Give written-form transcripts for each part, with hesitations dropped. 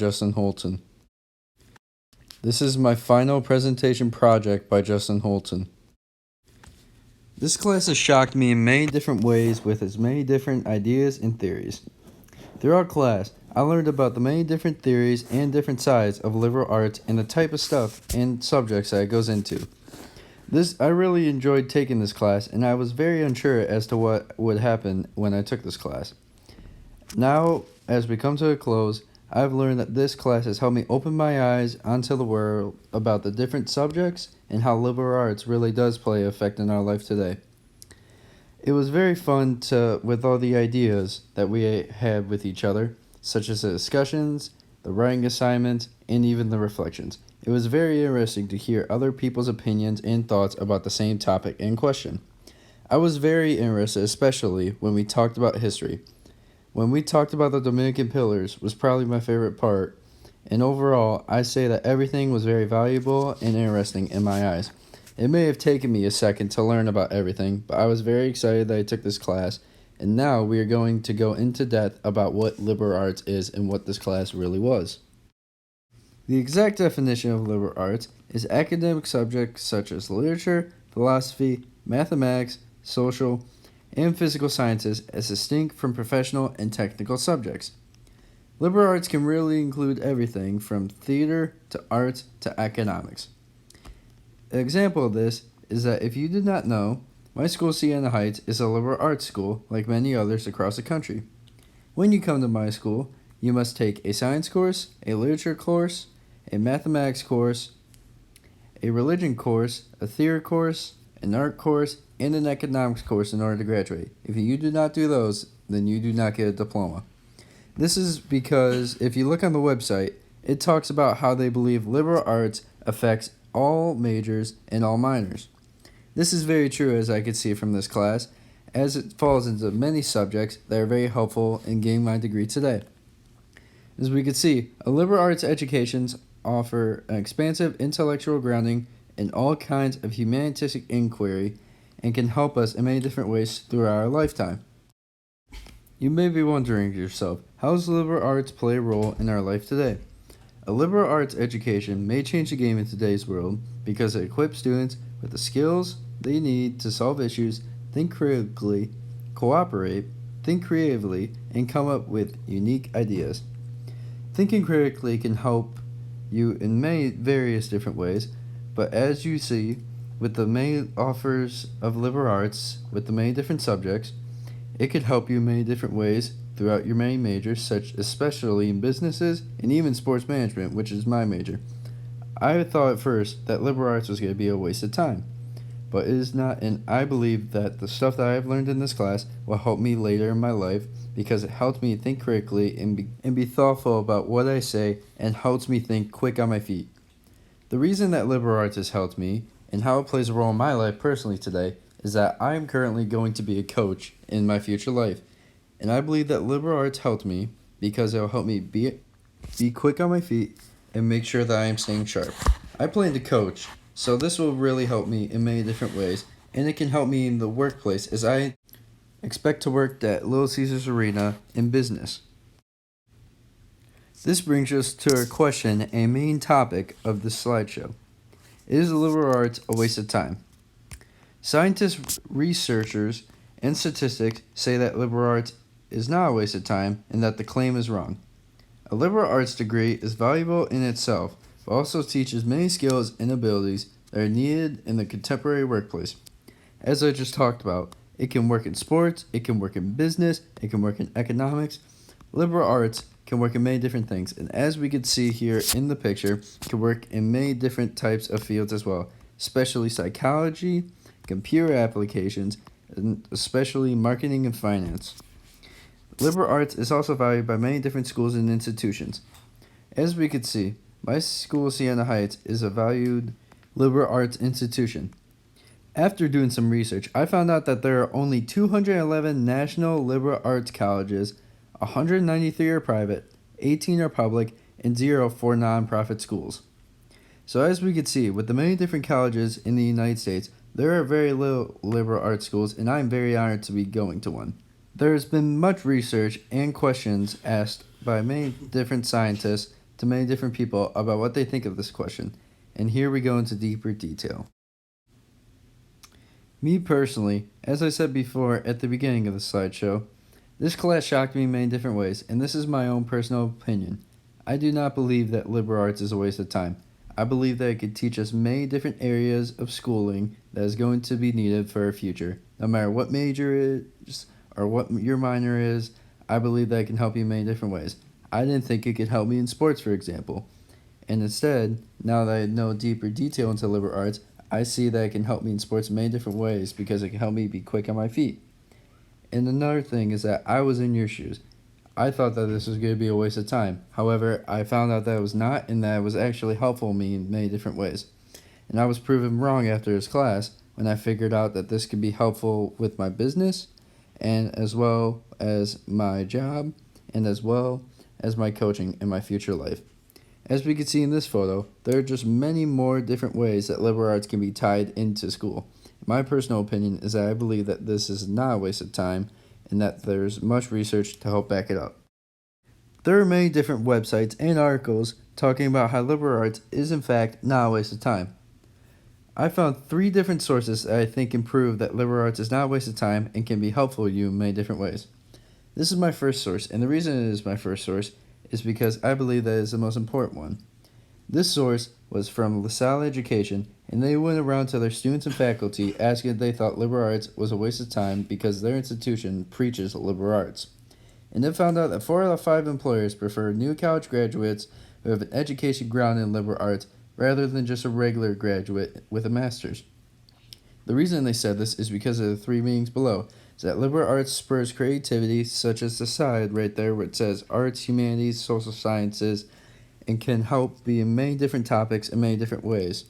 Justin Holton. This is my final presentation project by Justin Holton. This class has shocked me in many different ways with its many different ideas and theories. Throughout class, I learned about the many different theories and different sides of liberal arts and the type of stuff and subjects that it goes into. I really enjoyed taking this class, and I was very unsure as to what would happen when I took this class. Now, as we come to a close, I've learned that this class has helped me open my eyes onto the world about the different subjects and how liberal arts really does play an effect in our life today. It was very fun with all the ideas that we had with each other, such as the discussions, the writing assignments, and even the reflections. It was very interesting to hear other people's opinions and thoughts about the same topic in question. I was very interested, especially when we talked about history. When we talked about the Dominican pillars was probably my favorite part, and overall, I say that everything was very valuable and interesting in my eyes. It may have taken me a second to learn about everything, but I was very excited that I took this class, and now we are going to go into depth about what liberal arts is and what this class really was. The exact definition of liberal arts is academic subjects such as literature, philosophy, mathematics, social, and physical sciences as distinct from professional and technical subjects. Liberal arts can really include everything from theater to arts to economics. An example of this is that if you did not know, my school, Siena Heights, is a liberal arts school like many others across the country. When you come to my school, you must take a science course, a literature course, a mathematics course, a religion course, a theory course, an art course, and an economics course in order to graduate. If you do not do those, then you do not get a diploma. This is because if you look on the website, it talks about how they believe liberal arts affects all majors and all minors. This is very true, as I could see from this class, as it falls into many subjects that are very helpful in getting my degree today. As we could see, a liberal arts educations offer an expansive intellectual grounding in all kinds of humanistic inquiry and can help us in many different ways throughout our lifetime. You may be wondering to yourself, how does liberal arts play a role in our life today? A liberal arts education may change the game in today's world because it equips students with the skills they need to solve issues, think critically, cooperate, think creatively, and come up with unique ideas. Thinking critically can help you in many various different ways, but as you see, with the many offers of liberal arts, with the many different subjects, it could help you in many different ways throughout your many majors, such especially in businesses and even sports management, which is my major. I thought at first that liberal arts was going to be a waste of time, but it is not, and I believe that the stuff that I have learned in this class will help me later in my life because it helped me think critically and be thoughtful about what I say and helps me think quick on my feet. The reason that liberal arts has helped me and how it plays a role in my life personally today is that I am currently going to be a coach in my future life. And I believe that liberal arts helped me because it will help me be quick on my feet and make sure that I am staying sharp. I plan to coach, so this will really help me in many different ways, and it can help me in the workplace as I expect to work at Little Caesars Arena in business. This brings us to our question and main topic of this slideshow. Is liberal arts a waste of time? Scientists, researchers, and statistics say that liberal arts is not a waste of time and that the claim is wrong. A liberal arts degree is valuable in itself, but also teaches many skills and abilities that are needed in the contemporary workplace. As I just talked about, it can work in sports, it can work in business, it can work in economics. Liberal arts can work in many different things, and as we can see here in the picture, it can work in many different types of fields as well, especially psychology, computer applications, and especially marketing and finance. Liberal arts is also valued by many different schools and institutions. As we could see, my school, Siena Heights, is a valued liberal arts institution. After doing some research, I found out that there are only 211 national liberal arts colleges, 193 are private, 18 are public, and 0 for nonprofit schools. So as we could see, with the many different colleges in the United States, there are very little liberal arts schools, and I am very honored to be going to one. There has been much research and questions asked by many different scientists to many different people about what they think of this question, and here we go into deeper detail. Me personally, as I said before at the beginning of the slideshow, this class shocked me in many different ways, and this is my own personal opinion. I do not believe that liberal arts is a waste of time. I believe that it could teach us many different areas of schooling that is going to be needed for our future. No matter what major is or what your minor is, I believe that it can help you in many different ways. I didn't think it could help me in sports, for example. And instead, now that I know deeper detail into liberal arts, I see that it can help me in sports in many different ways because it can help me be quick on my feet. And another thing is that I was in your shoes. I thought that this was going to be a waste of time. However, I found out that it was not, and that it was actually helpful to me in many different ways. And I was proven wrong after this class when I figured out that this could be helpful with my business, and as well as my job, and as well as my coaching in my future life. As we can see in this photo, there are just many more different ways that liberal arts can be tied into school. My personal opinion is that I believe that this is not a waste of time and that there's much research to help back it up. There are many different websites and articles talking about how liberal arts is in fact not a waste of time. I found 3 different sources that I think can prove that liberal arts is not a waste of time and can be helpful to you in many different ways. This is my first source, and the reason it is my first source is because I believe that it is the most important one. This source was from LaSalle Education, and they went around to their students and faculty asking if they thought liberal arts was a waste of time because their institution preaches liberal arts. And it found out that 4 out of 5 employers prefer new college graduates who have an education grounded in liberal arts rather than just a regular graduate with a master's. The reason they said this is because of the 3 meanings below. Is that liberal arts spurs creativity, such as the side right there where it says arts, humanities, social sciences, and can help be in many different topics in many different ways.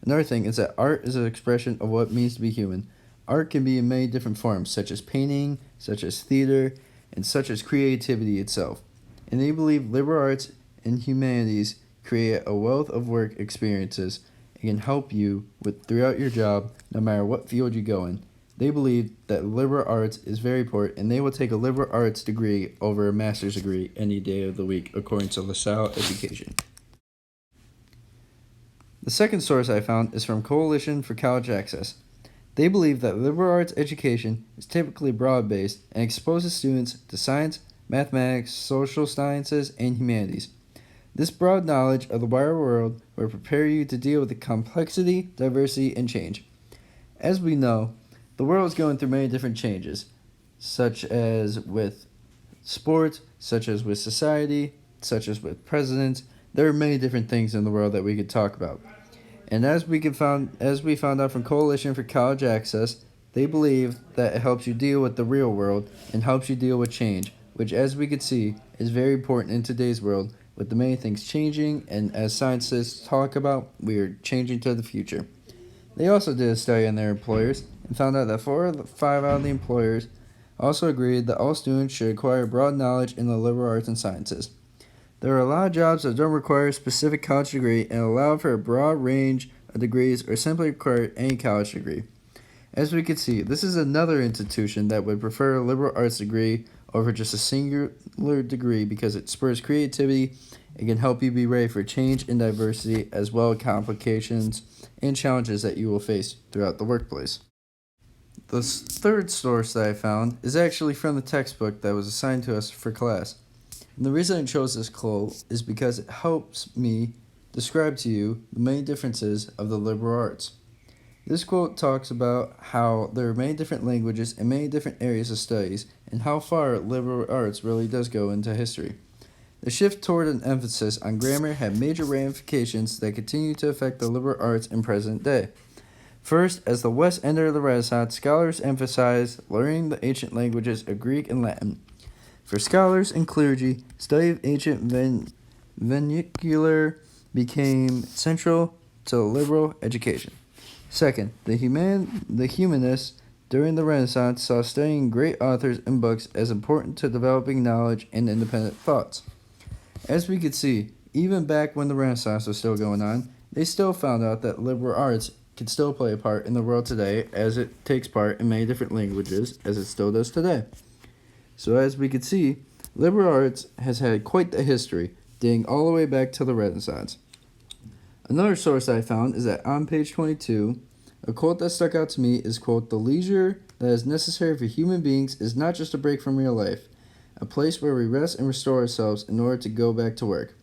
Another thing is that art is an expression of what it means to be human. Art can be in many different forms, such as painting, such as theater, and such as creativity itself. And they believe liberal arts and humanities create a wealth of work experiences and can help you throughout your job, no matter what field you go in. They believe that liberal arts is very important, and they will take a liberal arts degree over a master's degree any day of the week, according to LaSalle Education. The second source I found is from Coalition for College Access. They believe that liberal arts education is typically broad-based and exposes students to science, mathematics, social sciences, and humanities. This broad knowledge of the wider world will prepare you to deal with the complexity, diversity, and change. As we know, the world is going through many different changes, such as with sports, such as with society, such as with presidents. There are many different things in the world that we could talk about. And as we found out from Coalition for College Access, they believe that it helps you deal with the real world and helps you deal with change, which, as we could see, is very important in today's world, with the many things changing, and as scientists talk about, we are changing to the future. They also did a study on their employers and found out that 4 of 5 out of the employers also agreed that all students should acquire broad knowledge in the liberal arts and sciences. There are a lot of jobs that don't require a specific college degree and allow for a broad range of degrees or simply require any college degree. As we can see, this is another institution that would prefer a liberal arts degree over just a singular degree because it spurs creativity. It can help you be ready for change and diversity, as well as complications and challenges that you will face throughout the workplace. The third source that I found is actually from the textbook that was assigned to us for class. And the reason I chose this quote is because it helps me describe to you the main differences of the liberal arts. This quote talks about how there are many different languages and many different areas of studies, and how far liberal arts really does go into history. The shift toward an emphasis on grammar had major ramifications that continue to affect the liberal arts in present day. First, as the West entered the Renaissance, scholars emphasized learning the ancient languages of Greek and Latin. For scholars and clergy, study of ancient vernacular became central to liberal education. Second, the humanists during the Renaissance saw studying great authors and books as important to developing knowledge and independent thoughts. As we could see, even back when the Renaissance was still going on, they still found out that liberal arts can still play a part in the world today, as it takes part in many different languages, as it still does today. So as we could see, liberal arts has had quite the history, dating all the way back to the Renaissance. Another source I found is that on page 22, a quote that stuck out to me is, quote, "The leisure that is necessary for human beings is not just a break from real life, a place where we rest and restore ourselves in order to go back to work."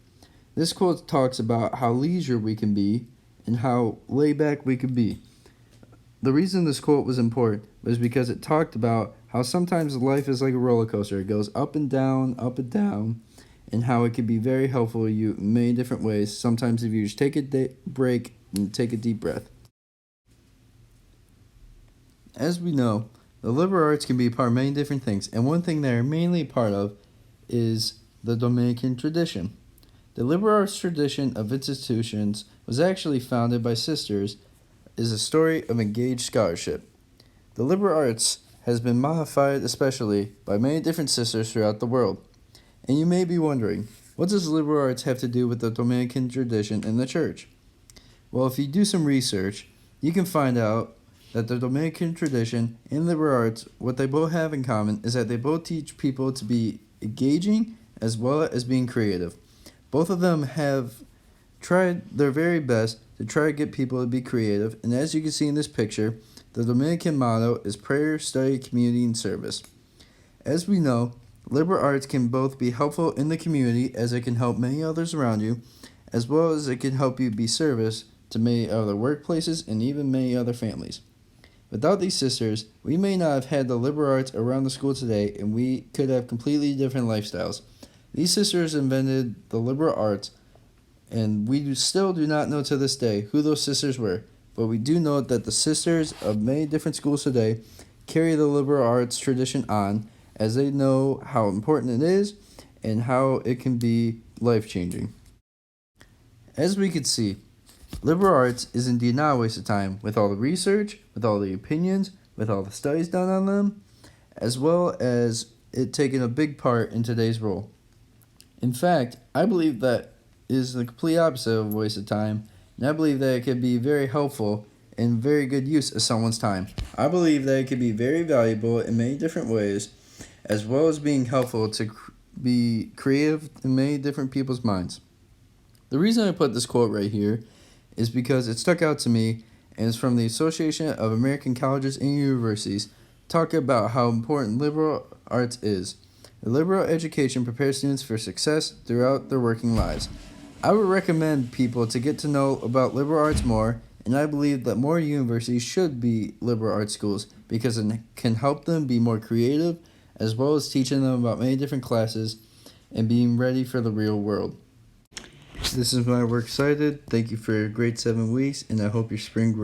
This quote talks about how leisure we can be and how laid back we can be. The reason this quote was important was because it talked about how sometimes life is like a roller coaster. It goes up and down, and how it can be very helpful to you in many different ways. Sometimes if you just take a break and take a deep breath. As we know, the liberal arts can be a part of many different things, and one thing they're mainly a part of is the Dominican tradition. The liberal arts tradition of institutions was actually founded by sisters, is a story of engaged scholarship. The liberal arts has been modified especially by many different sisters throughout the world. And you may be wondering, what does liberal arts have to do with the Dominican tradition in the church? Well, if you do some research, you can find out that the Dominican tradition and liberal arts, what they both have in common is that they both teach people to be engaging as well as being creative. Both of them have tried their very best to try to get people to be creative, and as you can see in this picture, the Dominican motto is prayer, study, community, and service. As we know, liberal arts can both be helpful in the community as it can help many others around you, as well as it can help you be service to many other workplaces and even many other families. Without these sisters, we may not have had the liberal arts around the school today, and we could have completely different lifestyles. These sisters invented the liberal arts, and we still do not know to this day who those sisters were, but we do know that the sisters of many different schools today carry the liberal arts tradition on, as they know how important it is and how it can be life-changing. As we could see, liberal arts is indeed not a waste of time, with all the research, with all the opinions, with all the studies done on them, as well as it taking a big part in today's role. In fact, I believe that it is the complete opposite of a waste of time, and I believe that it could be very helpful and very good use of someone's time. I believe that it could be very valuable in many different ways, as well as being helpful to be creative in many different people's minds. The reason I put this quote right here is because it stuck out to me, and it's from the Association of American Colleges and Universities, talking about how important liberal arts is. A liberal education prepares students for success throughout their working lives. I would recommend people to get to know about liberal arts more, and I believe that more universities should be liberal arts schools because it can help them be more creative, as well as teaching them about many different classes and being ready for the real world. This is my work cited. Thank you for your great 7 weeks, and I hope your spring break